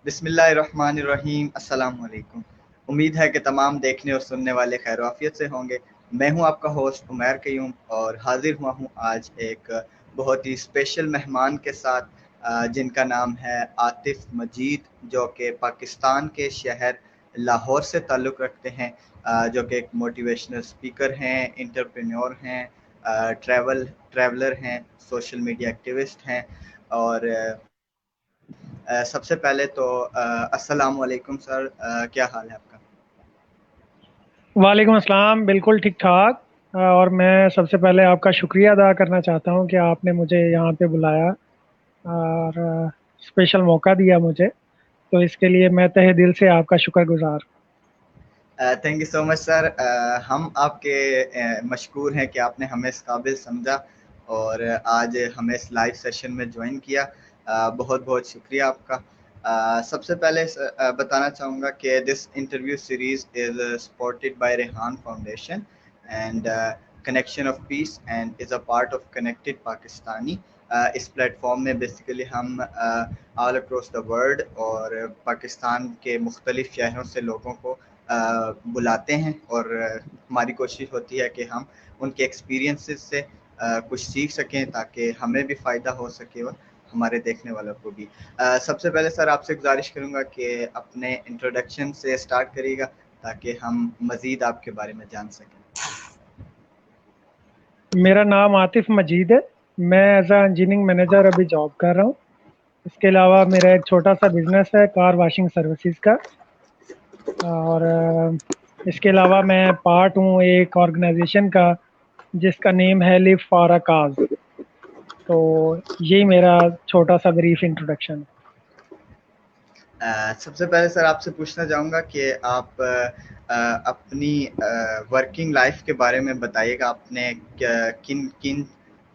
बिस्मिल्लाहिर्रहमानिर्रहीम। अस्सलाम वालेकुम। उम्मीद है कि तमाम देखने और सुनने वाले खैर आफियत से होंगे। मैं हूं आपका होस्ट उमैर क़य्यूम और हाजिर हुआ हूं आज एक बहुत ही स्पेशल मेहमान के साथ, जिनका नाम है आतिफ मजीद, जो कि पाकिस्तान के शहर लाहौर से ताल्लुक़ रखते हैं, जो कि एक मोटिवेशनल स्पीकर हैं, एंटरप्रेन्योर हैं, ट्रैवलर हैं, सोशल मीडिया एक्टिविस्ट हैं। और सबसे पहले तो अस्सलाम वालेकुम सर, क्या हाल है आपका? वालेकुम अस्सलाम। बिल्कुल ठीक ठाक। और मैं सबसे पहले आपका शुक्रिया अदा करना चाहता हूं कि आपने मुझे यहाँ पे बुलाया और स्पेशल मौका दिया मुझे, तो इसके लिए मैं तहे दिल से आपका शुक्रगुजार। Thank you so much sir. हम आपके मशकूर हैं कि आपने हमें इस काबिल समझा और आज हमें इस लाइव सेशन में ज्वाइन किया। बहुत बहुत शुक्रिया आपका। सबसे पहले बताना चाहूँगा कि this interview series is supported by Rehan foundation and connection of peace and is a part of connected Pakistani. इस प्लेटफॉर्म में बेसिकली हम ऑल अक्रॉस द वर्ल्ड और पाकिस्तान के मुख्तलिफ शहरों से लोगों को बुलाते हैं और हमारी कोशिश होती है कि हम उनके एक्सपीरियंसेस से कुछ सीख सकें ताकि हमें भी फ़ायदा हो सके और हमारे देखने वालों को भी। सबसे पहले सर आपसे गुजारिश करूंगा कि अपने इंट्रोडक्शन से स्टार्ट करिएगा ताकि हम मज़ीद आपके बारे में जान सकें। मेरा नाम आतिफ मजीद है। मैं एज अ इंजीनियरिंग मैनेजर अभी जॉब कर रहा हूँ। इसके अलावा मेरा एक छोटा सा बिजनेस है कार वॉशिंग सर्विसेज का। और इसके अलावा मैं पार्ट हूँ एक ऑर्गेनाइजेशन का जिसका नेम है लिव फॉर अ काज। तो यही मेरा छोटा सा ब्रीफ इंट्रोडक्शन है। सबसे पहले सर आपसे पूछना चाहूँगा कि आप अपनी वर्किंग लाइफ के बारे में बताइएगा। आपने किन किन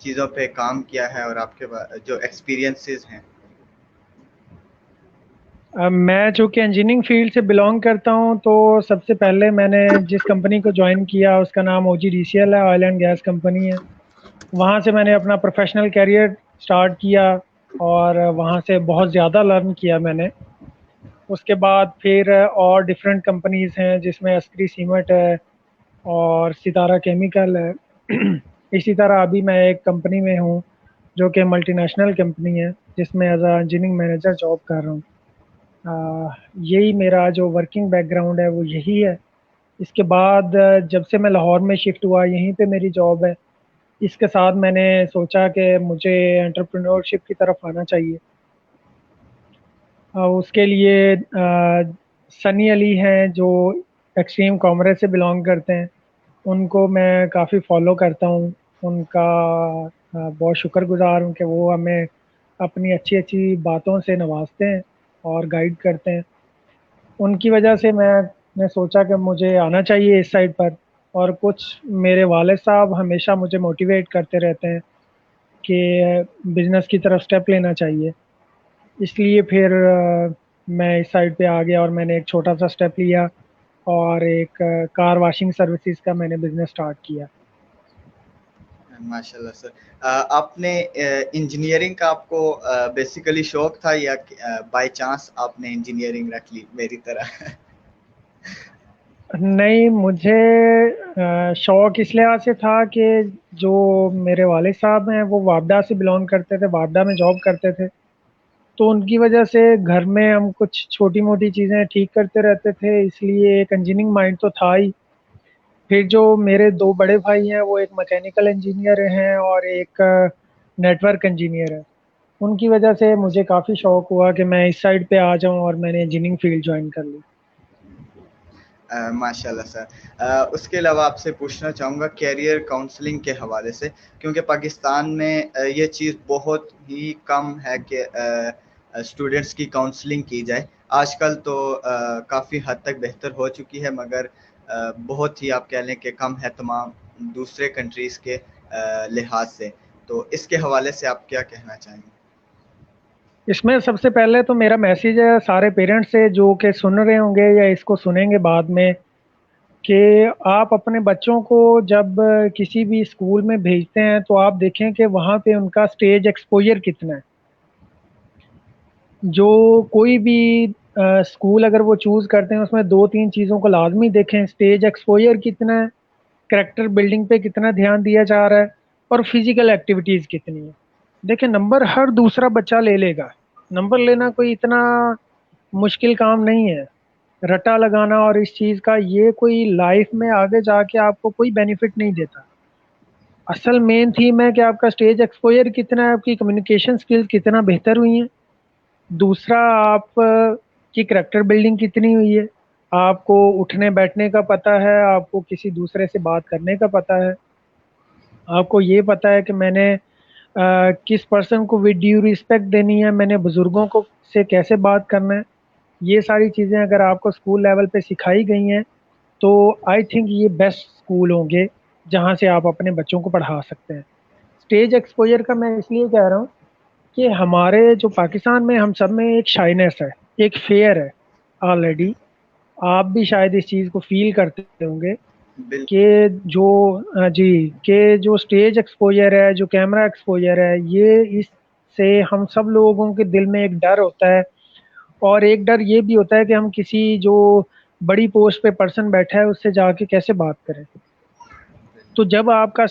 चीज़ों पे काम किया है और आपके जो एक्सपीरियंसेस हैं। मैं जो कि इंजीनियरिंग फील्ड से बिलोंग करता हूं, तो सबसे पहले मैंने जिस कंपनी को ज्वाइन किया उसका नाम OGDCL है, ऑयल एंड गैस कंपनी है। वहां से मैंने अपना प्रोफेशनल करियर स्टार्ट किया और वहां से बहुत ज़्यादा लर्न किया मैंने। उसके बाद फिर और डिफरेंट कंपनीज हैं जिसमें अस्क्री सीमेंट है और सितारा केमिकल है। इसी तरह अभी मैं एक कंपनी में हूँ जो कि मल्टीनेशनल कंपनी है जिसमें as a engineering manager job कर रहा हूँ। यही मेरा जो वर्किंग बैकग्राउंड है वो यही है। इसके बाद जब से मैं लाहौर में शिफ्ट हुआ यहीं पे मेरी जॉब है। इसके साथ मैंने सोचा कि मुझे एंटरप्रेन्योरशिप की तरफ आना चाहिए। उसके लिए सनी अली हैं जो एक्सट्रीम कॉमर्स से बिलोंग करते हैं, उनको मैं काफ़ी फॉलो करता हूँ। उनका बहुत शुक्रगुजार हूँ कि वो हमें अपनी अच्छी अच्छी बातों से नवाजते हैं और गाइड करते हैं। उनकी वजह से मैं सोचा कि मुझे आना चाहिए इस साइड पर। और कुछ मेरे वालिद साहब हमेशा मुझे मोटिवेट करते रहते हैं कि बिजनेस की तरफ स्टेप लेना चाहिए। इसलिए फिर मैं इस साइड पे आ गया और मैंने एक छोटा सा स्टेप लिया और एक कार वॉशिंग सर्विसेज का मैंने बिजनेस स्टार्ट किया। माशाल्लाह सर। आपने इंजीनियरिंग का आपको बेसिकली शौक था या बाय चांस आपने इंजीनियरिंग रख ली मेरी तरह? नहीं, मुझे शौक इस लिहाज से था कि जो मेरे वालिद साहब हैं वो वापडा से बिलोंग करते थे, वापडा में जॉब करते थे। तो उनकी वजह से घर में हम कुछ छोटी मोटी चीज़ें ठीक करते रहते थे, इसलिए एक इंजीनियरिंग माइंड तो था ही। फिर जो मेरे दो बड़े भाई हैं वो एक मैकेनिकल इंजीनियर हैं और एक नेटवर्क इंजीनियर है। उनकी वजह से मुझे काफ़ी शौक हुआ कि मैं इस साइड पे आ जाऊं और मैंने इंजीनियरिंग फील्ड ज्वाइन कर ली। माशाल्लाह सर। उसके अलावा आपसे पूछना चाहूँगा कैरियर काउंसलिंग के हवाले से, क्योंकि पाकिस्तान में ये चीज़ बहुत ही कम है कि स्टूडेंट्स की काउंसलिंग की जाए। आजकल तो काफ़ी हद तक बेहतर हो चुकी है, मगर बहुत ही आप कह लें कि कम है तमाम दूसरे कंट्रीज़ के लिहाज से। तो इसके हवाले से आप क्या कहना चाहेंगे? इसमें सबसे पहले तो मेरा मैसेज है सारे पेरेंट्स से जो कि सुन रहे होंगे या इसको सुनेंगे बाद में, कि आप अपने बच्चों को जब किसी भी स्कूल में भेजते हैं तो आप देखें कि वहाँ पे उनका स्टेज एक्सपोजर कितना है। जो कोई भी स्कूल अगर वो चूज़ करते हैं उसमें दो तीन चीज़ों को लाजमी देखें। स्टेज एक्सपोजर कितना है, करेक्टर बिल्डिंग पे कितना ध्यान दिया जा रहा है, और फिजिकल एक्टिविटीज़ कितनी है। देखिए, नंबर हर दूसरा बच्चा ले लेगा। नंबर लेना कोई इतना मुश्किल काम नहीं है। रट्टा लगाना और इस चीज़ का, ये कोई लाइफ में आगे जाके आपको कोई बेनिफिट नहीं देता। असल मेन थीम है कि आपका स्टेज एक्सपोजर कितना है, आपकी कम्युनिकेशन स्किल्स कितना बेहतर हुई हैं। दूसरा, आप की करेक्टर बिल्डिंग कितनी हुई है, आपको उठने बैठने का पता है, आपको किसी दूसरे से बात करने का पता है, आपको ये पता है कि मैंने किस पर्सन को विद ड्यू रिस्पेक्ट देनी है, मैंने बुज़ुर्गों को से कैसे बात करना है। ये सारी चीज़ें अगर आपको स्कूल लेवल पे सिखाई गई हैं तो आई थिंक ये बेस्ट स्कूल होंगे जहाँ से आप अपने बच्चों को पढ़ा सकते हैं। स्टेज एक्सपोजर का मैं इसलिए कह रहा हूँ कि हमारे जो पाकिस्तान में हम सब में एक शाइनेस है, एक फेयर है ऑलरेडी। आप भी शायद इस चीज़ को फील करते होंगे बिल्कुल। कि जो जी, कि जो स्टेज एक्सपोजर है, जो कैमरा एक्सपोजर है, ये इससे हम सब लोगों के दिल में एक डर होता है। और एक डर ये भी होता है कि हम किसी जो बड़ी पोस्ट पे पर्सन बैठा है उससे जाके कैसे बात करें। तो जब आपका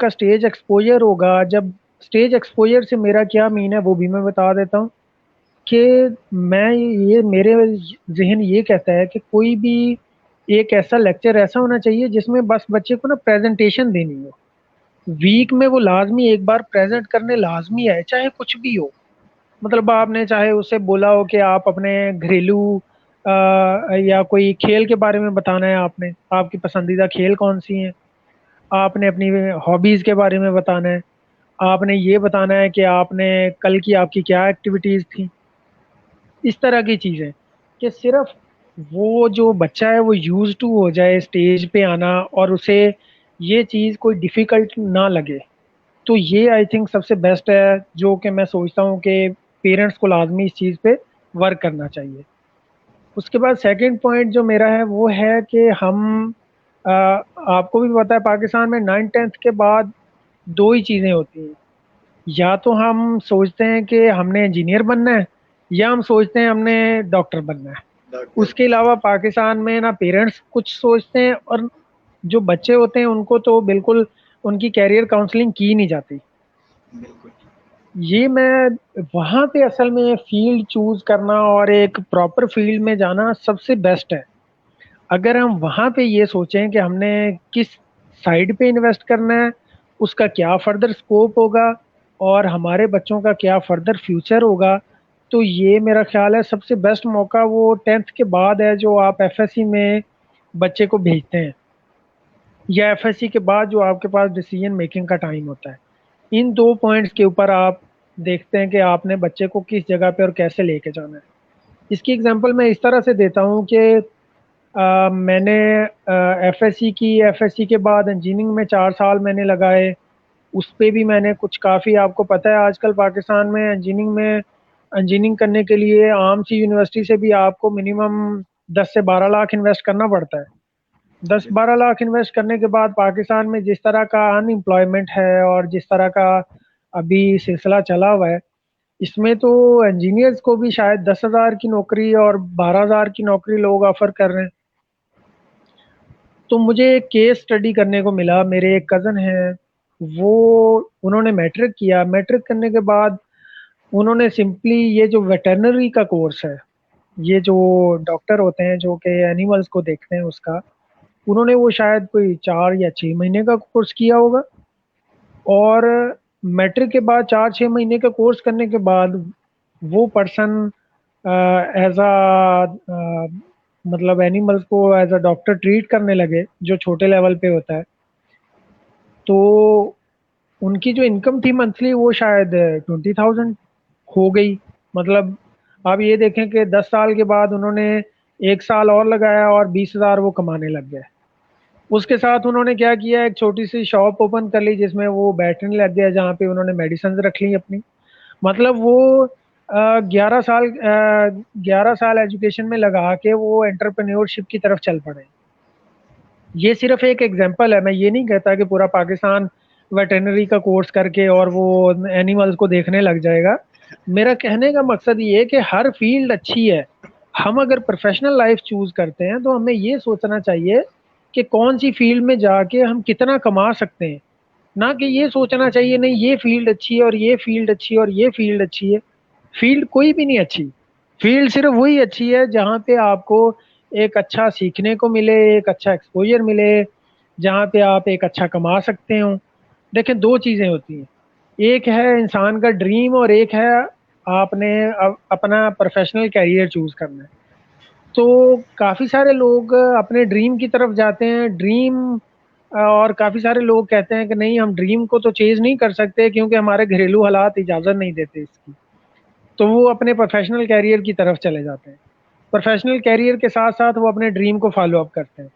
स्टेज एक्सपोजर होगा, जब स्टेज एक्सपोजर से मेरा क्या मीन है वो भी मैं बता देता हूँ कि मैं ये मेरे ज़हन ये कहता है कि कोई भी एक ऐसा लेक्चर ऐसा होना चाहिए जिसमें बस बच्चे को ना प्रेजेंटेशन देनी हो। वीक में वो लाजमी एक बार प्रेजेंट करने लाजमी है, चाहे कुछ भी हो। मतलब आपने चाहे उससे बोला हो कि आप अपने घरेलू या कोई खेल के बारे में बताना है, आपने आपकी पसंदीदा खेल कौन सी हैं, आपने अपनी हॉबीज़ के बारे में बताना है, आपने ये बताना है कि आपने कल की आपकी क्या एक्टिविटीज़ थी। इस तरह की चीज़ें कि सिर्फ वो जो बच्चा है वो यूज़ टू हो जाए स्टेज पे आना और उसे ये चीज़ कोई डिफ़िकल्ट ना लगे। तो ये आई थिंक सबसे बेस्ट है जो कि मैं सोचता हूँ कि पेरेंट्स को लाजमी इस चीज़ पे वर्क करना चाहिए। उसके बाद सेकंड पॉइंट जो मेरा है वो है कि हम आपको भी पता है पाकिस्तान में 9th-10th के बाद दो ही चीज़ें होती हैं। या तो हम सोचते हैं कि हमने इंजीनियर बनना है, या हम सोचते हैं हमने डॉक्टर बनना है। डॉक्टर। उसके अलावा पाकिस्तान में ना पेरेंट्स कुछ सोचते हैं, और जो बच्चे होते हैं उनको तो बिल्कुल उनकी कैरियर काउंसलिंग की नहीं जाती। बिल्कुल। ये मैं वहाँ पे असल में फील्ड चूज़ करना और एक प्रॉपर फील्ड में जाना सबसे बेस्ट है। अगर हम वहाँ पे ये सोचें कि हमने किस साइड पे इन्वेस्ट करना है, उसका क्या फर्दर स्कोप होगा और हमारे बच्चों का क्या फर्दर फ्यूचर होगा, तो ये मेरा ख्याल है सबसे बेस्ट मौका वो 10th के बाद है जो आप एफएससी में बच्चे को भेजते हैं, या एफएससी के बाद जो आपके पास डिसीजन मेकिंग का टाइम होता है। इन दो पॉइंट्स के ऊपर आप देखते हैं कि आपने बच्चे को किस जगह पे और कैसे लेके जाना है। इसकी एग्जांपल मैं इस तरह से देता हूँ कि मैंने एफएससी के बाद इंजीनियरिंग में 4 साल मैंने लगाए। उस पे भी मैंने कुछ काफ़ी, आपको पता है आजकल पाकिस्तान में इंजीनियरिंग करने के लिए आम सी यूनिवर्सिटी से भी आपको मिनिमम 10 से 12 लाख इन्वेस्ट करना पड़ता है। 10-12 लाख इन्वेस्ट करने के बाद पाकिस्तान में जिस तरह का अनएम्प्लॉयमेंट है और जिस तरह का अभी सिलसिला चला हुआ है, इसमें तो इंजीनियर्स को भी शायद 10,000 की नौकरी और 12,000 की नौकरी लोग ऑफर कर रहे हैं। तो मुझे एक केस स्टडी करने को मिला। मेरे एक कज़न हैं, वो उन्होंने मैट्रिक किया। मैट्रिक करने के बाद उन्होंने सिंपली ये जो वेटरनरी का कोर्स है, ये जो डॉक्टर होते हैं जो कि एनिमल्स को देखते हैं उसका, उन्होंने वो शायद कोई 4 या 6 महीने का कोर्स किया होगा। और मैट्रिक के बाद 4-6 महीने का कोर्स करने के बाद वो पर्सन एज अ मतलब एनिमल्स को एज अ डॉक्टर ट्रीट करने लगे, जो छोटे लेवल पे होता है। तो उनकी जो इनकम थी मंथली वो शायद 20,000 हो गई। मतलब आप ये देखें कि 10 साल के बाद उन्होंने 1 साल और लगाया और 20,000 वो कमाने लग गए। उसके साथ उन्होंने क्या किया, एक छोटी सी शॉप ओपन कर ली जिसमें वो बैठने लग गया, जहाँ पे उन्होंने मेडिसिन रख ली अपनी। मतलब वो 11 साल एजुकेशन में लगा के वो एंटरप्रेन्योरशिप की तरफ चल पड़े। ये सिर्फ एक एग्जांपल है। मैं ये नहीं कहता कि पूरा पाकिस्तान वेटरनरी का कोर्स करके और वो एनिमल्स को देखने लग जाएगा। मेरा कहने का मकसद ये है कि हर फील्ड अच्छी है। हम अगर प्रोफेशनल लाइफ चूज करते हैं तो हमें ये सोचना चाहिए कि कौन सी फील्ड में जाके हम कितना कमा सकते हैं, ना कि ये सोचना चाहिए नहीं ये फील्ड अच्छी है और ये फील्ड अच्छी है और ये फील्ड अच्छी है। फील्ड कोई भी नहीं अच्छी। फील्ड सिर्फ वही अच्छी है जहाँ पे आपको एक अच्छा सीखने को मिले, एक अच्छा एक्सपोजर मिले, जहाँ पे आप एक अच्छा कमा सकते हो। देखें, दो चीज़ें होती हैं, एक है इंसान का ड्रीम और एक है आपने अपना प्रोफेशनल कैरियर चूज करना है। तो काफ़ी सारे लोग अपने ड्रीम की तरफ जाते हैं, ड्रीम, और काफ़ी सारे लोग कहते हैं कि नहीं हम ड्रीम को तो चेज नहीं कर सकते क्योंकि हमारे घरेलू हालात इजाज़त नहीं देते इसकी। तो वो अपने प्रोफेशनल कैरियर की तरफ चले जाते हैं। प्रोफेशनल कैरियर के साथ साथ वो अपने ड्रीम को फॉलो अप करते हैं।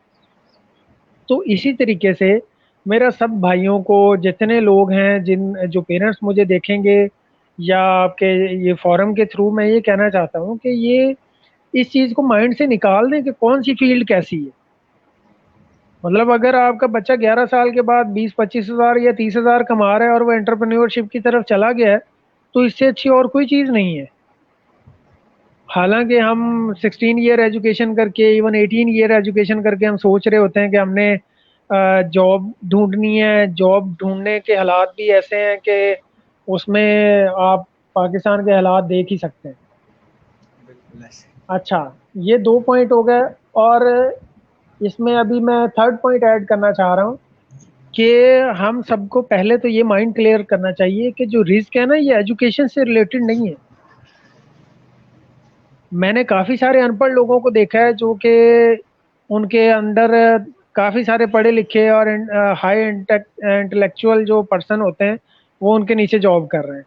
तो इसी तरीके से मेरा सब भाइयों को, जितने लोग हैं, जिन जो पेरेंट्स मुझे देखेंगे या आपके ये फोरम के थ्रू, मैं ये कहना चाहता हूँ कि ये इस चीज़ को माइंड से निकाल दें कि कौन सी फील्ड कैसी है। मतलब अगर आपका बच्चा 11 साल के बाद 20-25 हज़ार या 30 हज़ार कमा रहा है और वो एंटरप्रेन्योरशिप की तरफ चला गया है, तो इससे अच्छी और कोई चीज़ नहीं है। हालांकि हम 16 ईयर एजुकेशन करके, इवन 18 ईयर एजुकेशन करके हम सोच रहे होते हैं कि हमने जॉब ढूंढनी है। जॉब ढूंढने के हालात भी ऐसे हैं कि उसमें आप पाकिस्तान के हालात देख ही सकते हैं। बिल्कुल ऐसे। अच्छा, ये दो पॉइंट हो गए। और इसमें अभी मैं थर्ड पॉइंट ऐड करना चाह रहा हूँ कि हम सबको पहले तो ये माइंड क्लियर करना चाहिए कि जो रिस्क है ना, ये एजुकेशन से रिलेटेड नहीं है। मैंने काफ़ी सारे अनपढ़ लोगों को देखा है जो कि उनके अंदर काफ़ी सारे पढ़े लिखे और हाई इंटेलेक्चुअल जो पर्सन होते हैं, वो उनके नीचे जॉब कर रहे हैं।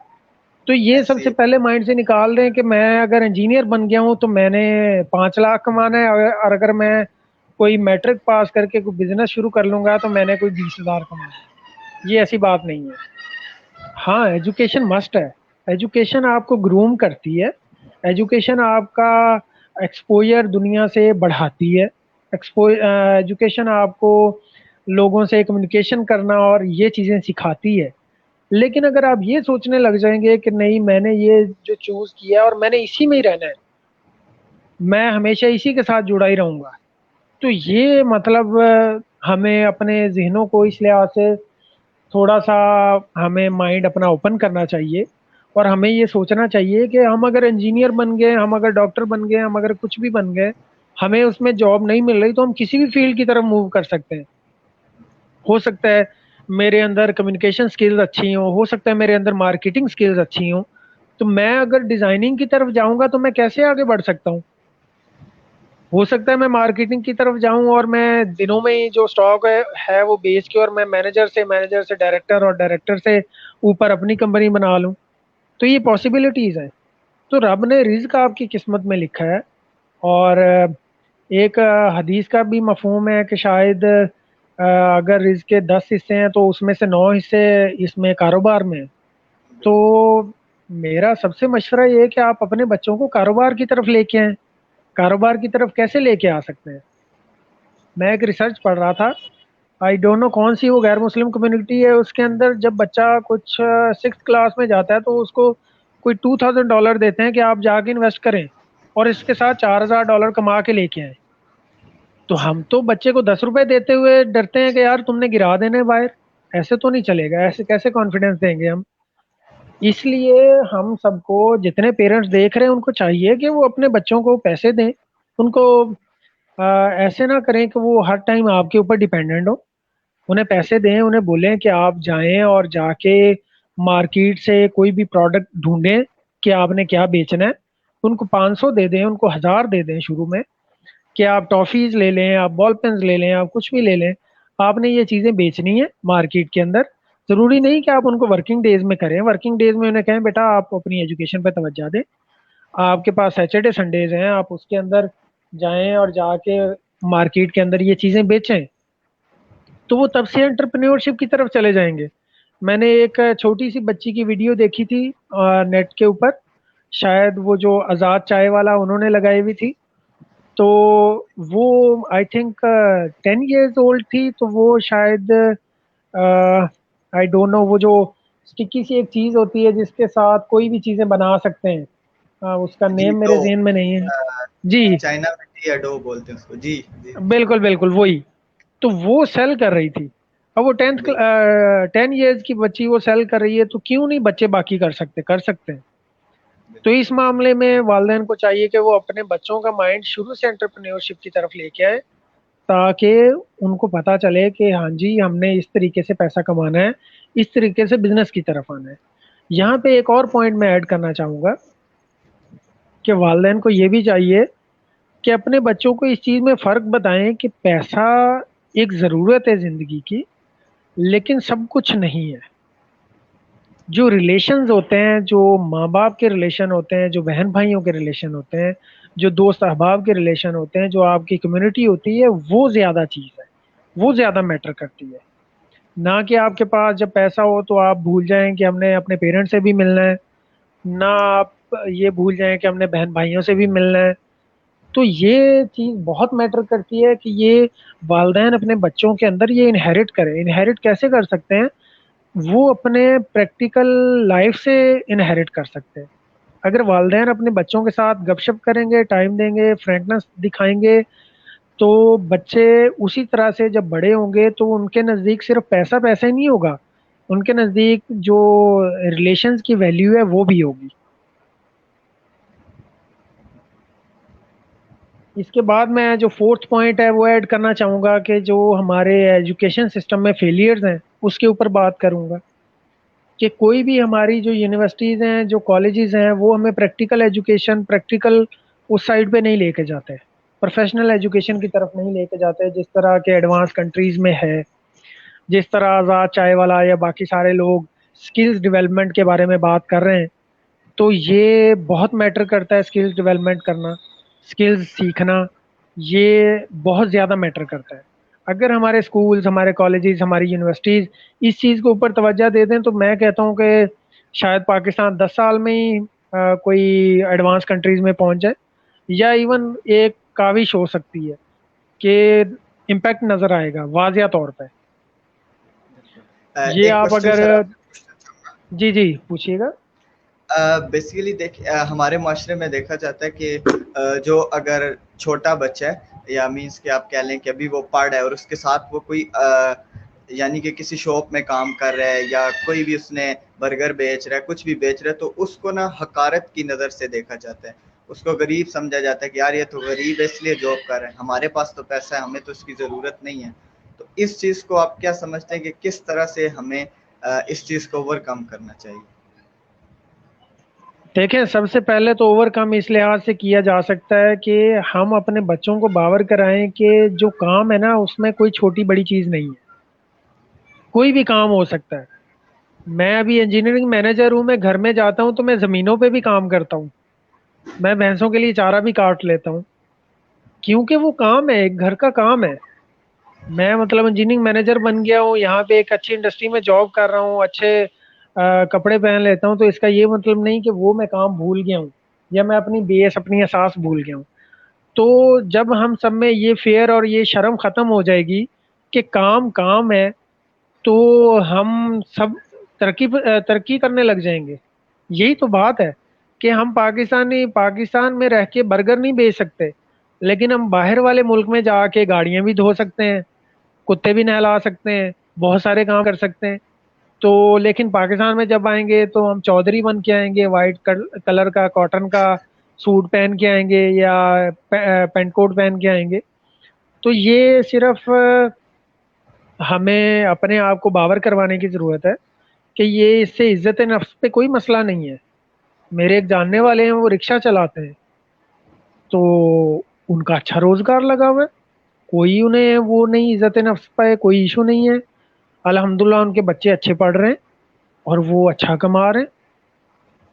तो ये सबसे ऐसे पहले माइंड से निकाल दें कि मैं अगर इंजीनियर बन गया हूँ तो मैंने 5 लाख कमाना है, और अगर मैं कोई मैट्रिक पास करके कोई बिजनेस शुरू कर लूंगा तो मैंने कोई 20 हज़ार कमाना है। ये ऐसी बात नहीं है। हाँ, एजुकेशन मस्ट है। एजुकेशन आपको ग्रूम करती है। एजुकेशन आपका एक्सपोजर दुनिया से बढ़ाती है। एजुकेशन आपको लोगों से कम्युनिकेशन करना और ये चीज़ें सिखाती है। लेकिन अगर आप ये सोचने लग जाएंगे कि नहीं मैंने ये जो चूज़ किया है और मैंने इसी में ही रहना है, मैं हमेशा इसी के साथ जुड़ा ही रहूँगा, तो ये मतलब हमें अपने जहनों को इस लिहाज से थोड़ा सा, हमें माइंड अपना ओपन करना चाहिए। और हमें ये सोचना चाहिए कि हम अगर इंजीनियर बन गए, हम अगर डॉक्टर बन गए, हम अगर कुछ भी बन गए, हमें उसमें जॉब नहीं मिल रही तो हम किसी भी फील्ड की तरफ मूव कर सकते हैं। हो सकता है मेरे अंदर कम्युनिकेशन स्किल्स अच्छी हो सकता है मेरे अंदर मार्केटिंग स्किल्स अच्छी हों, तो मैं अगर डिज़ाइनिंग की तरफ जाऊंगा तो मैं कैसे आगे बढ़ सकता हूँ। हो सकता है मैं मार्केटिंग की तरफ जाऊं और मैं दिनों में ही जो स्टॉक है वो बेच के, और मैं मैनेजर से डायरेक्टर और डायरेक्टर से ऊपर अपनी कंपनी बना लूं। तो ये पॉसिबिलिटीज हैं। तो रब ने रिज्क आपकी किस्मत में लिखा है। और एक हदीस का भी मफहूम है कि शायद अगर रिज्क के 10 हिस्से हैं तो उसमें से 9 हिस्से इसमें कारोबार में हैं। तो मेरा सबसे मशवरा ये है कि आप अपने बच्चों को कारोबार की तरफ लेके आएं। कारोबार की तरफ कैसे लेके आ सकते हैं? मैं एक रिसर्च पढ़ रहा था, आई डोंट नो कौन सी वो गैर मुस्लिम कम्युनिटी है, उसके अंदर जब बच्चा कुछ 6th क्लास में जाता है तो उसको कोई $2000 देते हैं कि आप जाके इन्वेस्ट करें और इसके साथ $4000 कमा के लेके आए। तो हम तो बच्चे को 10 रुपए देते हुए डरते हैं कि यार तुमने गिरा देने हैं बाहर, ऐसे तो नहीं चलेगा, ऐसे कैसे कॉन्फिडेंस देंगे हम। इसलिए हम सबको, जितने पेरेंट्स देख रहे हैं उनको चाहिए कि वो अपने बच्चों को पैसे दें। उनको ऐसे ना करें कि वो हर टाइम आपके ऊपर डिपेंडेंट हो। उन्हें पैसे दें, उन्हें बोलें कि आप जाएं और जाके मार्केट से कोई भी प्रोडक्ट ढूंढें कि आपने क्या बेचना है। उनको 500 दे दें, उनको 1000 दे दें शुरू में, कि आप टॉफ़ीज़ ले लें, आप बॉल पेन्स ले लें, आप कुछ भी ले लें। आपने ये चीज़ें बेचनी है मार्केट के अंदर। ज़रूरी नहीं कि आप उनको वर्किंग डेज़ में करें। वर्किंग डेज़ में उन्हें कहें बेटा आप अपनी एजुकेशन पे तवज्जो दें। आपके पास सैटरडे संडेज़ हैं, आप उसके अंदर जाएँ और जाके मार्केट के अंदर ये चीज़ें बेचें। तो वो तब से एंटरप्रेन्योरशिप की तरफ चले जाएंगे। मैंने एक छोटी सी बच्ची की वीडियो देखी थी नेट के ऊपर, शायद वो जो आज़ाद चाय वाला उन्होंने लगाई हुई थी। तो वो आई थिंक 10 years ओल्ड थी, तो वो शायद आई डोंट नो वो जो स्टिकी सी एक चीज होती है जिसके साथ कोई भी चीजें बना सकते हैं। उसका जी नेम डो, मेरे ज़हन में नहीं है। अ, जी, चाइना में टी या डो बोलते हैं उसको। जी जी। बिल्कुल बिल्कुल वही। तो वो सेल कर रही थी। अब वो 10 ईयर्स की बच्ची वो सेल कर रही है, तो क्यों नहीं बच्चे बाकी कर सकते हैं। तो इस मामले में वालिदैन को चाहिए कि वो अपने बच्चों का माइंड शुरू से एंटरप्रेन्योरशिप की तरफ लेके आए, ताकि उनको पता चले कि हाँ जी, हमने इस तरीके से पैसा कमाना है, इस तरीके से बिजनेस की तरफ आना है। यहाँ पे एक और पॉइंट मैं ऐड करना चाहूँगा कि वालिदैन को ये भी चाहिए कि अपने बच्चों को इस चीज़ में फ़र्क बताएं कि पैसा एक ज़रूरत है ज़िंदगी की, लेकिन सब कुछ नहीं है। जो रिलेशंस होते हैं, जो माँ बाप के रिलेशन होते हैं, जो बहन भाइयों के रिलेशन होते हैं, जो दोस्त अहबाब के रिलेशन होते हैं, जो आपकी कम्युनिटी होती है, वो ज़्यादा चीज़ है, वो ज़्यादा मैटर करती है। ना कि आपके पास जब पैसा हो तो आप भूल जाएं कि हमने अपने पेरेंट्स से भी मिलना है, ना आप ये भूल जाएं कि हमने बहन भाइयों से भी मिलना है। तो ये चीज़ बहुत मैटर करती है कि ये वालिदैन अपने बच्चों के अंदर ये इनहेरिट करें। इनहेरिट कैसे कर सकते हैं? वो अपने प्रैक्टिकल लाइफ से इनहेरिट कर सकते हैं। अगर वालिदैन अपने बच्चों के साथ गपशप करेंगे, टाइम देंगे, फ्रैंकनेस दिखाएंगे, तो बच्चे उसी तरह से जब बड़े होंगे तो उनके नज़दीक सिर्फ पैसा पैसा ही नहीं होगा, उनके नज़दीक जो रिलेशंस की वैल्यू है वो भी होगी। इसके बाद मैं जो फोर्थ पॉइंट है वो ऐड करना चाहूँगा कि जो हमारे एजुकेशन सिस्टम में फेलियर्स हैं उसके ऊपर बात करूँगा कि कोई भी हमारी जो यूनिवर्सिटीज़ हैं, जो कॉलेजेस हैं, वो हमें प्रैक्टिकल एजुकेशन, प्रैक्टिकल उस साइड पे नहीं लेके जाते, प्रोफेशनल एजुकेशन की तरफ नहीं लेके जाते जिस तरह के एडवांस कंट्रीज़ में है। जिस तरह आज़ाद चाय वाला या बाकी सारे लोग स्किल्स डेवलपमेंट के बारे में बात कर रहे हैं, तो ये बहुत मैटर करता है। स्किल्स डेवलपमेंट करना, स्किल्स सीखना, ये बहुत ज़्यादा मैटर करता है। अगर हमारे स्कूल्स, हमारे कॉलेजेस, हमारी यूनिवर्सिटीज़ इस चीज़ के ऊपर तवज्जो दे दें, तो मैं कहता हूँ कि शायद पाकिस्तान 10 साल में ही कोई एडवांस कंट्रीज़ में पहुँच जाए, या इवन एक काविश हो सकती है कि इम्पैक्ट नज़र आएगा वाजिया तौर पे। ये एक आप क्वेश्चन अगर। सर आपसे पूछना चाहूंगा। जी जी, पूछिएगा। बेसिकली हमारे माशरे में देखा जाता है कि जो अगर छोटा बच्चा है, या मीन्स कि आप कह लें कि अभी वो पढ़ रहा है और उसके साथ वो कोई यानी कि किसी शॉप में काम कर रहा है, या कोई भी उसने बर्गर बेच रहा है, कुछ भी बेच रहा है, तो उसको ना हकारत की नज़र से देखा जाता है। उसको गरीब समझा जाता है कि यार ये तो गरीब है इसलिए जॉब कर रहे हैं, हमारे पास तो पैसा है, हमें तो इसकी ज़रूरत नहीं है। तो इस चीज़ को आप क्या समझते हैं कि किस तरह से हमें इस चीज़ को ओवरकम करना चाहिए? देखें, सबसे पहले तो ओवरकम इस लिहाज से किया जा सकता है कि हम अपने बच्चों को बावर कराएं कि जो काम है ना उसमें कोई छोटी बड़ी चीज़ नहीं है, कोई भी काम हो सकता है। मैं अभी इंजीनियरिंग मैनेजर हूँ, मैं घर में जाता हूँ तो मैं ज़मीनों पे भी काम करता हूँ, मैं भैंसों के लिए चारा भी काट लेता हूँ, क्योंकि वो काम है, एक घर का काम है। मैं मतलब इंजीनियरिंग मैनेजर बन गया हूँ, यहाँ पे एक अच्छी इंडस्ट्री में जॉब कर रहा हूँ, अच्छे कपड़े पहन लेता हूँ, तो इसका ये मतलब नहीं कि वो मैं काम भूल गया हूँ, या मैं अपनी बेस, अपनी एहसास भूल गया हूँ। तो जब हम सब में ये फेयर और ये शर्म खत्म हो जाएगी कि काम काम है, तो हम सब तरक्की करने लग जाएंगे। यही तो बात है कि हम पाकिस्तान में रह के बर्गर नहीं बेच सकते, लेकिन हम बाहर वाले मुल्क में जाके गाड़ियां भी धो सकते हैं, कुत्ते भी नहला सकते हैं, बहुत सारे काम कर सकते हैं। तो लेकिन पाकिस्तान में जब आएंगे तो हम चौधरी बन के आएंगे, वाइट कलर का कॉटन का सूट पहन के आएंगे, या पेंट कोट पहन के आएंगे। तो ये सिर्फ हमें अपने आप को बावर करवाने की ज़रूरत है कि ये इससे इज्जत नफ्स पे कोई मसला नहीं है। मेरे एक जानने वाले हैं, वो रिक्शा चलाते हैं, तो उनका अच्छा रोजगार लगा हुआ है, कोई उन्हें वो नहीं, इज्जत नफ्स पे कोई इशू नहीं है। अल्हम्दुलिल्लाह उनके बच्चे अच्छे पढ़ रहे हैं और वो अच्छा कमा रहे हैं।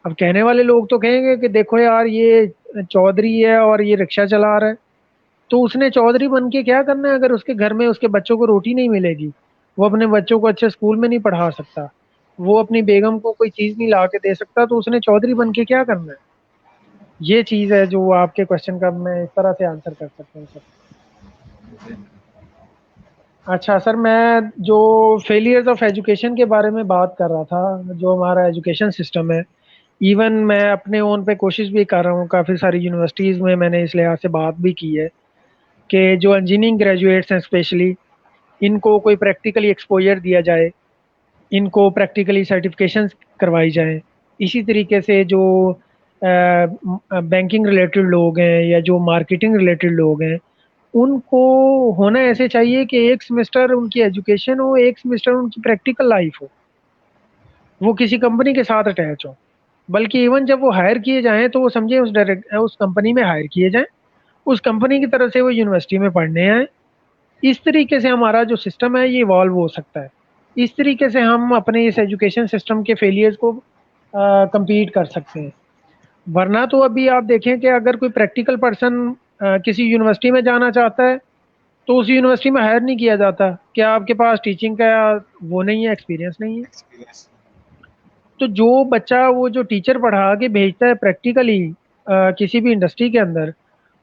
अब कहने वाले लोग तो कहेंगे कि देखो यार, ये चौधरी है और ये रिक्शा चला रहा है, तो उसने चौधरी बन के क्या करना है अगर उसके घर में उसके बच्चों को रोटी नहीं मिलेगी, वो अपने बच्चों को अच्छे स्कूल में नहीं पढ़ा सकता, वो अपनी बेगम को कोई चीज नहीं ला के दे सकता, तो उसने चौधरी बन के क्या करना है। ये चीज है जो आपके क्वेश्चन का मैं इस तरह से आंसर कर सकता हूँ सर। अच्छा सर, मैं जो फेलियर्स ऑफ एजुकेशन के बारे में बात कर रहा था, जो हमारा एजुकेशन सिस्टम है, इवन मैं अपने ओन पे कोशिश भी कर रहा हूँ, काफ़ी सारी यूनिवर्सिटीज़ में मैंने इस लिहाज से बात भी की है कि जो इंजीनियरिंग ग्रेजुएट्स हैं स्पेशली, इनको कोई प्रैक्टिकली एक्सपोजर दिया जाए, इनको प्रैक्टिकली सर्टिफिकेशंस करवाई जाएं। इसी तरीके से जो बैंकिंग रिलेटेड लोग हैं या जो मार्केटिंग रिलेटेड लोग हैं, उनको होना ऐसे चाहिए कि एक सेमेस्टर उनकी एजुकेशन हो, एक सेमेस्टर उनकी प्रैक्टिकल लाइफ हो, वो किसी कंपनी के साथ अटैच हो। बल्कि इवन जब वो हायर किए जाएं तो वो समझे उस कंपनी में हायर किए जाएं, उस कंपनी की तरफ से वो यूनिवर्सिटी में पढ़ने आए। इस तरीके से हमारा जो सिस्टम है ये इवॉल्व हो सकता है। इस तरीके से हम अपने इस एजुकेशन सिस्टम के फेलियर्स को compete कर सकते हैं। वरना तो अभी आप देखें कि अगर कोई प्रैक्टिकल पर्सन किसी यूनिवर्सिटी में जाना चाहता है तो उस यूनिवर्सिटी में हायर नहीं किया जाता, क्या आपके पास टीचिंग का वो नहीं है, एक्सपीरियंस नहीं है। एक्सपीरियंस। तो जो बच्चा वो जो टीचर पढ़ा के भेजता है प्रैक्टिकली किसी भी इंडस्ट्री के अंदर,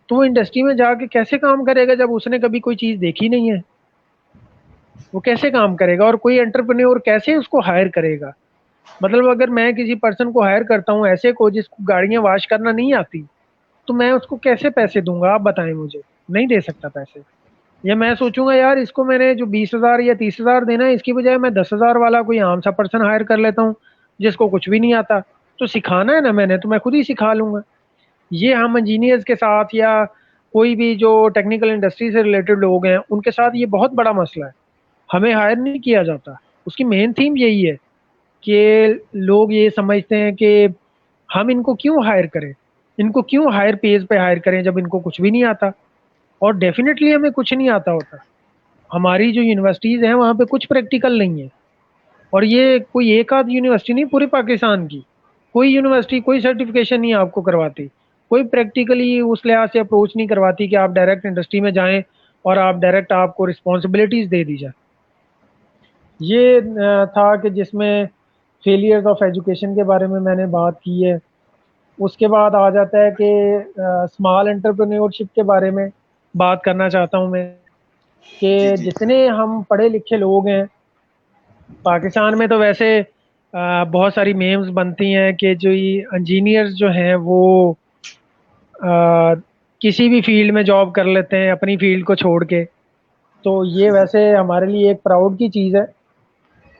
तो वो इंडस्ट्री में जाके कैसे काम करेगा जब उसने कभी कोई चीज़ देखी नहीं है। वो कैसे काम करेगा और कोई एंटरप्रेन्योर कैसे उसको हायर करेगा। मतलब अगर मैं किसी पर्सन को हायर करता हूँ ऐसे को जिसको गाड़ियाँ वॉश करना नहीं आती, तो मैं उसको कैसे पैसे दूंगा, आप बताएं मुझे। नहीं दे सकता पैसे। या मैं सोचूंगा यार इसको मैंने जो 20,000 या 30,000 देना है, इसकी बजाय मैं 10,000 वाला कोई आम सा पर्सन हायर कर लेता हूँ जिसको कुछ भी नहीं आता। तो सिखाना है ना मैंने, तो मैं खुद ही सिखा लूंगा। ये हम इंजीनियर्स के साथ या कोई भी जो टेक्निकल इंडस्ट्री से रिलेटेड लोग हैं उनके साथ ये बहुत बड़ा मसला है। हमें हायर नहीं किया जाता। उसकी मेन थीम यही है कि लोग ये समझते हैं कि हम इनको क्यों हायर करें, इनको क्यों हायर पेज पे हायर करें जब इनको कुछ भी नहीं आता। और डेफिनेटली हमें कुछ नहीं आता होता। हमारी जो यूनिवर्सिटीज़ हैं वहाँ पे कुछ प्रैक्टिकल नहीं है। और ये कोई एक आध यूनिवर्सिटी नहीं, पूरे पाकिस्तान की कोई यूनिवर्सिटी कोई सर्टिफिकेशन नहीं आपको करवाती, कोई प्रैक्टिकली उस लिहाज से अप्रोच नहीं करवाती कि आप डायरेक्ट इंडस्ट्री में जाएं और आप डायरेक्ट आपको रिस्पॉन्सिबिलिटीज़ दे दी जाए। ये था कि जिसमें फेलियर्स ऑफ एजुकेशन के बारे में मैंने बात की है। उसके बाद आ जाता है कि स्मॉल एंटरप्रेन्योरशिप के बारे में बात करना चाहता हूँ मैं, जी कि जी। जितने हम पढ़े लिखे लोग हैं पाकिस्तान में, तो वैसे बहुत सारी मेम्स बनती हैं कि जो ये इंजीनियर्स जो हैं वो अ, किसी भी फील्ड में जॉब कर लेते हैं अपनी फील्ड को छोड़ के। तो ये वैसे हमारे लिए एक प्राउड की चीज़ है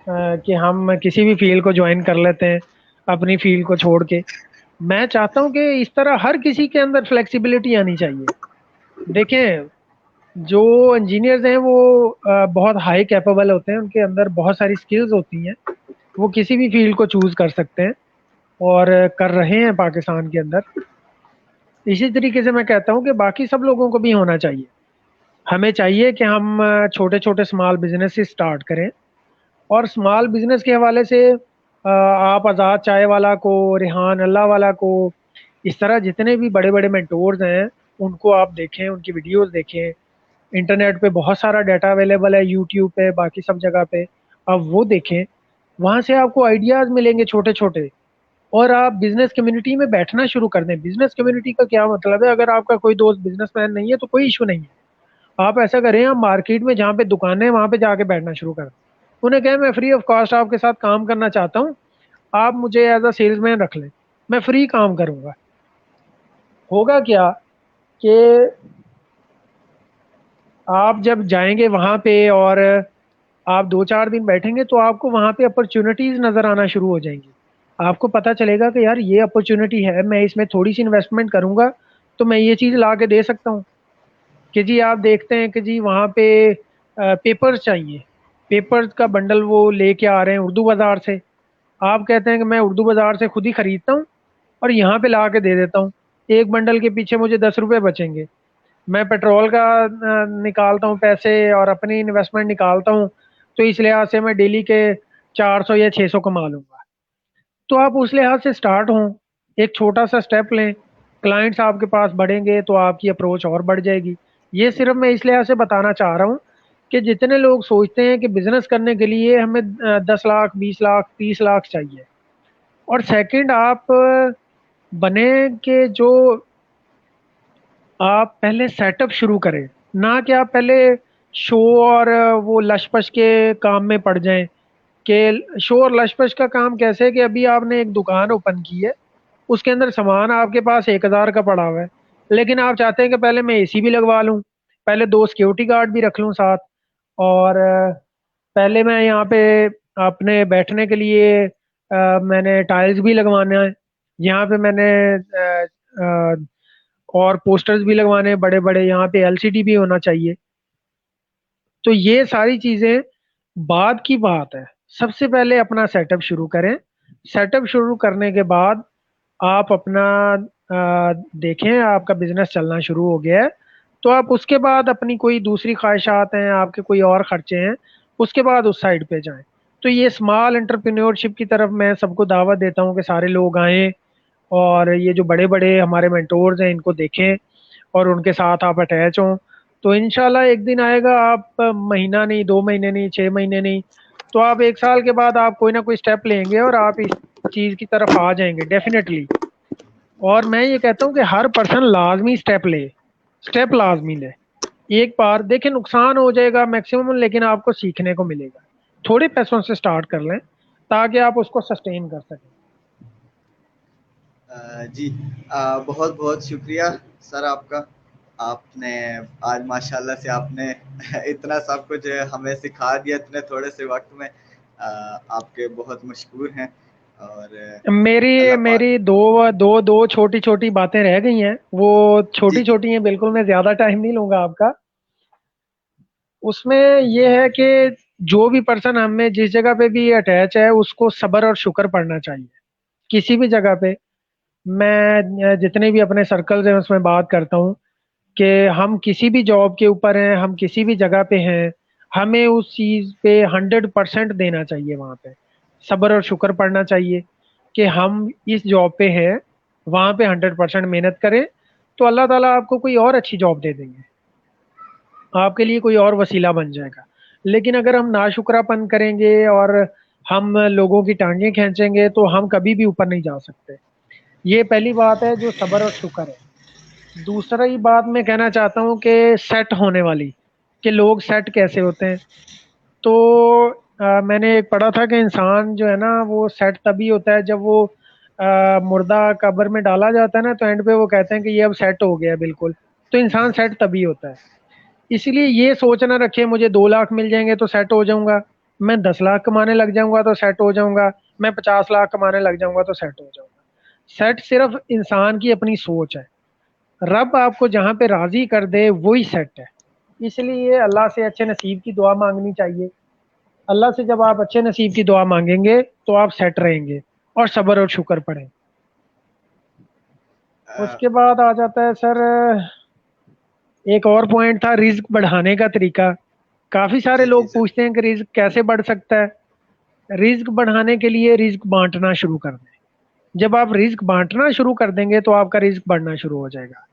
कि हम किसी भी फील्ड को ज्वाइन कर लेते हैं अपनी फील्ड को छोड़ के। मैं चाहता हूँ कि इस तरह हर किसी के अंदर फ्लेक्सिबिलिटी आनी चाहिए। देखें, जो इंजीनियर्स हैं वो बहुत हाई कैपेबल होते हैं, उनके अंदर बहुत सारी स्किल्स होती हैं, वो किसी भी फील्ड को चूज कर सकते हैं और कर रहे हैं पाकिस्तान के अंदर। इसी तरीके से मैं कहता हूँ कि बाकी सब लोगों को भी होना चाहिए। हमें चाहिए कि हम छोटे छोटे स्मॉल बिजनेस से स्टार्ट करें। और स्मॉल बिजनेस के हवाले से आप आज़ाद चाय वाला को, रेहान अल्लाह वाला को, इस तरह जितने भी बड़े बड़े मेंटोर्स हैं उनको आप देखें, उनकी वीडियोस देखें। इंटरनेट पे बहुत सारा डाटा अवेलेबल है, यूट्यूब पे, बाकी सब जगह पे। आप वो देखें, वहाँ से आपको आइडियाज़ मिलेंगे छोटे छोटे। और आप बिजनेस कम्युनिटी में बैठना शुरू कर दें। बिजनेस कम्युनिटी का क्या मतलब है, अगर आपका कोई दोस्त बिजनेसमैन नहीं है तो कोई इशू नहीं है। आप ऐसा करें, आप मार्केट में जहाँ पे दुकानें हैं वहाँ पे जाके बैठना शुरू कर दें। उन्हें कहें मैं फ्री ऑफ कॉस्ट आपके साथ काम करना चाहता हूँ, आप मुझे एज अ सेल्समैन रख लें, मैं फ्री काम करूँगा। होगा क्या कि आप जब जाएंगे वहाँ पे और आप 2-4 दिन बैठेंगे तो आपको वहाँ पे अपॉर्चुनिटीज नज़र आना शुरू हो जाएंगी। आपको पता चलेगा कि यार ये अपॉर्चुनिटी है, मैं इसमें थोड़ी सी इन्वेस्टमेंट करूंगा तो मैं ये चीज़ ला के दे सकता हूँ। कि जी आप देखते हैं कि जी वहाँ पे पेपर्स चाहिए, पेपर्स का बंडल वो लेके आ रहे हैं उर्दू बाज़ार से। आप कहते हैं कि मैं उर्दू बाज़ार से खुद ही खरीदता हूँ और यहाँ पे ला के दे देता हूँ, एक बंडल के पीछे मुझे 10 रुपये बचेंगे। मैं पेट्रोल का निकालता हूँ पैसे और अपनी इन्वेस्टमेंट निकालता हूँ, तो इस लिहाज से मैं डेली के 400 या 600 कमा लूंगा। तो आप उस लिहाज से स्टार्ट हों, एक छोटा सा स्टेप लें। क्लाइंट्स आपके पास बढ़ेंगे तो आपकी अप्रोच और बढ़ जाएगी। ये सिर्फ मैं इस लिहाज से बताना चाह रहा हूँ कि जितने लोग सोचते हैं कि बिजनेस करने के लिए हमें 10 लाख, 20 लाख, 30 लाख चाहिए, और सेकंड आप बने कि जो आप पहले सेटअप शुरू करें, ना कि आप पहले शो और वो लशपश के काम में पड़ जाएं। कि शो और लशपश का काम कैसे है कि अभी आपने एक दुकान ओपन की है, उसके अंदर सामान आपके पास 1,000 का पड़ा हुआ है, लेकिन आप चाहते हैं कि पहले मैं एसी भी लगवा लूं, पहले 2 सिक्योरिटी गार्ड भी रख लूं साथ, और पहले मैं यहाँ पे अपने बैठने के लिए मैंने टाइल्स भी लगवाना है, यहाँ पे मैंने और पोस्टर्स भी लगवाने हैं बड़े बड़े, यहाँ पे एलसीडी भी होना चाहिए। तो ये सारी चीज़ें बाद की बात है। सबसे पहले अपना सेटअप शुरू करें। सेटअप शुरू करने के बाद आप अपना देखें आपका बिजनेस चलना शुरू हो गया है, तो आप उसके बाद अपनी कोई दूसरी ख्वाहिशात हैं, आपके कोई और खर्चे हैं, उसके बाद उस साइड पे जाएं। तो ये स्मॉल एंटरप्रेन्योरशिप की तरफ मैं सबको दावत देता हूँ कि सारे लोग आएं, और ये जो बड़े बड़े हमारे मेंटोर्स हैं इनको देखें और उनके साथ आप अटैच हों। तो इंशाल्लाह एक दिन आएगा, आप महीना नहीं, 2 महीने नहीं, 6 महीने नहीं, तो आप 1 साल के बाद आप कोई ना कोई स्टेप लेंगे और आप इस चीज़ की तरफ आ जाएंगे डेफिनेटली। और मैं ये कहता हूँ कि हर पर्सन लाजमी स्टेप ले, स्टेप लाजमी ले। एक बार देखिए नुकसान हो जाएगा मैक्सिमम, लेकिन आपको सीखने को मिलेगा। थोड़े पैसों से स्टार्ट कर लें ताकि आप उसको सस्टेन कर सकें। जी, बहुत बहुत शुक्रिया सर आपका। आपने आज माशाल्लाह से आपने इतना सब कुछ हमें सिखा दिया इतने थोड़े से वक्त में। आपके बहुत मशहूर हैं, और मेरी अल्लाह पाक। मेरी दो दो दो छोटी छोटी बातें रह गई हैं, वो जी छोटी छोटी हैं बिल्कुल, मैं ज़्यादा टाइम नहीं लूँगा आपका। उसमें ये है कि जो भी पर्सन हमें जिस जगह पे भी अटैच है उसको सब्र और शुक्र पड़ना चाहिए किसी भी जगह पे। मैं जितने भी अपने सर्कल्स हैं उसमें बात करता हूँ कि हम किसी भी जॉब के ऊपर हैं, हम किसी भी जगह पे हैं, हमें उस चीज़ पे 100% देना चाहिए। वहाँ पे सब्र और शुक्र पड़ना चाहिए कि हम इस जॉब पे हैं, वहाँ पे 100% मेहनत करें, तो अल्लाह ताला आपको कोई और अच्छी जॉब दे देंगे, आपके लिए कोई और वसीला बन जाएगा। लेकिन अगर हम नाशुक्रापन करेंगे और हम लोगों की टांगें खींचेंगे तो हम कभी भी ऊपर नहीं जा सकते। ये पहली बात है जो सब्र और शुक्र है। दूसरी बात मैं कहना चाहता हूँ कि सेट होने वाली, कि लोग सेट कैसे होते हैं। तो मैंने एक पढ़ा था कि इंसान जो है ना वो सेट तभी होता है जब वो मुर्दा कब्र में डाला जाता है ना, तो एंड पे वो कहते हैं कि ये अब सेट हो गया बिल्कुल। तो इंसान सेट तभी होता है। इसलिए ये सोच ना रखे मुझे 2 लाख मिल जाएंगे तो सेट हो जाऊंगा, मैं 10 लाख कमाने लग जाऊंगा तो सेट हो जाऊंगा, मैं 50 लाख कमाने लग जाऊंगा तो सेट हो जाऊंगा। सेट सिर्फ इंसान की अपनी सोच है। रब आपको जहाँ पे राजी कर दे वही सेट है। इसलिए अल्लाह से अच्छे नसीब की दुआ मांगनी चाहिए। अल्लाह से जब आप अच्छे नसीब की दुआ मांगेंगे तो आप सेट रहेंगे, और सब्र और शुक्र पढ़ें। अ, उसके बाद आ जाता है सर, एक और पॉइंट था रिस्क बढ़ाने का तरीका। काफ़ी सारे जी जी लोग सर। पूछते हैं कि रिस्क कैसे बढ़ सकता है। रिस्क बढ़ाने के लिए रिस्क बांटना शुरू कर दें। जब आप रिस्क बांटना शुरू कर देंगे तो आपका रिस्क बढ़ना शुरू हो जाएगा।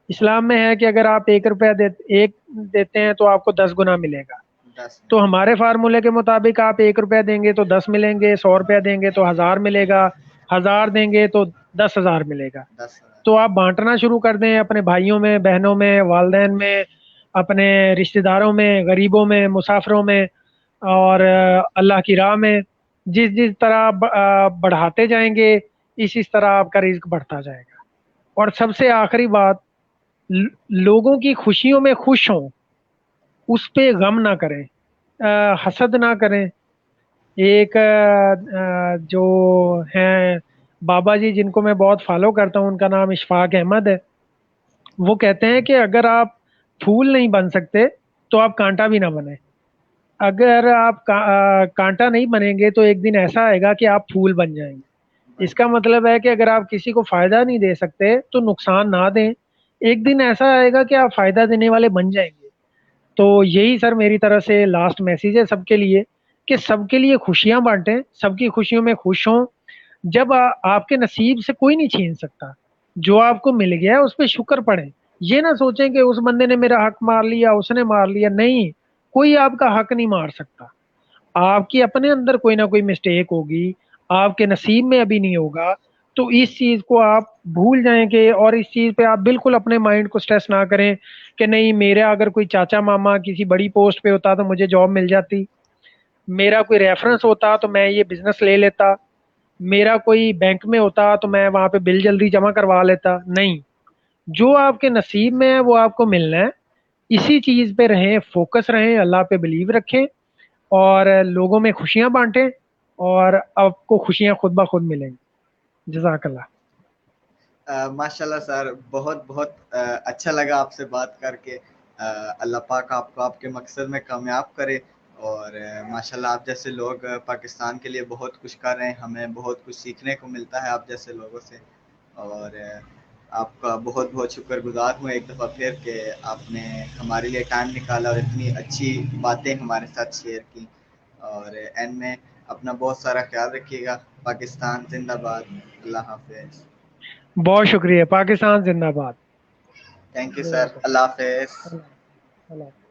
इस्लाम में है कि अगर आप 1 रुपया एक देते हैं तो आपको 10 गुना मिलेगा। 10 तो मिनट हमारे फार्मूले के मुताबिक आप 1 रुपया देंगे तो 10 मिलेंगे, 100 रुपया देंगे तो 1000 मिलेगा, 1000 देंगे तो 10,000 मिलेगा। 10 मिनट। तो आप बांटना शुरू कर दें अपने भाइयों में, बहनों में, वालदेन में, अपने रिश्तेदारों में, गरीबों में, मुसाफिरों में, और अल्लाह की राह में। जिस जिस तरह बढ़ाते जाएंगे इस तरह आपका रिज्क बढ़ता जाएगा। और सबसे आखिरी बात, लोगों की खुशियों में खुश हों, उस पे गम ना करें, हसद ना करें। एक जो हैं बाबा जी जिनको मैं बहुत फॉलो करता हूँ, उनका नाम इशफाक अहमद है। वो कहते हैं कि अगर आप फूल नहीं बन सकते तो आप कांटा भी ना बने। अगर आप कांटा नहीं बनेंगे तो एक दिन ऐसा आएगा कि आप फूल बन जाएंगे। बन इसका जाए। मतलब है कि अगर आप किसी को फायदा नहीं दे सकते तो नुकसान ना दें। एक दिन ऐसा आएगा कि आप फायदा देने वाले बन जाएंगे। तो यही सर मेरी तरफ से लास्ट मैसेज है सबके लिए, कि सबके लिए खुशियां बांटें, सबकी खुशियों में खुश हों। जब आपके नसीब से कोई नहीं छीन सकता, जो आपको मिल गया है उस पर शुक्र पड़ें। ये ना सोचें कि उस बंदे ने मेरा हक मार लिया, उसने मार लिया, नहीं। कोई आपका हक नहीं मार सकता। आपकी अपने अंदर कोई ना कोई मिस्टेक होगी, आपके नसीब में अभी नहीं होगा। तो इस चीज को आप भूल जाएंगे और इस चीज पे आप बिल्कुल अपने माइंड को स्ट्रेस ना करें कि नहीं, मेरा अगर कोई चाचा मामा किसी बड़ी पोस्ट पे होता तो मुझे जॉब मिल जाती, मेरा कोई रेफरेंस होता तो मैं ये बिजनेस ले लेता, मेरा कोई बैंक में होता तो मैं वहां पे बिल जल्दी जमा करवा लेता। नहीं, जो आपके नसीब में है वो आपको मिलना है। इसी चीज पे रहें, फोकस रहें, अल्लाह पे बिलीव रखें और लोगों में खुशियां बांटें और आपको खुशियां खुद ब खुद मिलेंगी। जज़ाकल्लाह। माशाल्लाह सर, बहुत बहुत अच्छा लगा आपसे बात करके। अल्लाह पाक आपको आपके मकसद में कामयाब करे। और माशाल्लाह आप जैसे लोग पाकिस्तान के लिए बहुत कुछ कर रहे हैं, हमें बहुत कुछ सीखने को मिलता है आप जैसे लोगों से। और आपका बहुत बहुत शुक्रगुजार हूँ एक दफ़ा फिर कि आपने हमारे लिए टाइम निकाला और इतनी अच्छी बातें हमारे साथ शेयर की। और एंड में अपना बहुत सारा ख्याल रखिएगा। पाकिस्तान जिंदाबाद। अल्लाह हाफिज़। बहुत शुक्रिया। पाकिस्तान जिंदाबाद। Thank you sir. जज़ाकल्लाह। अल्लाह हाफिज़। अल्लाह। अल्लाह।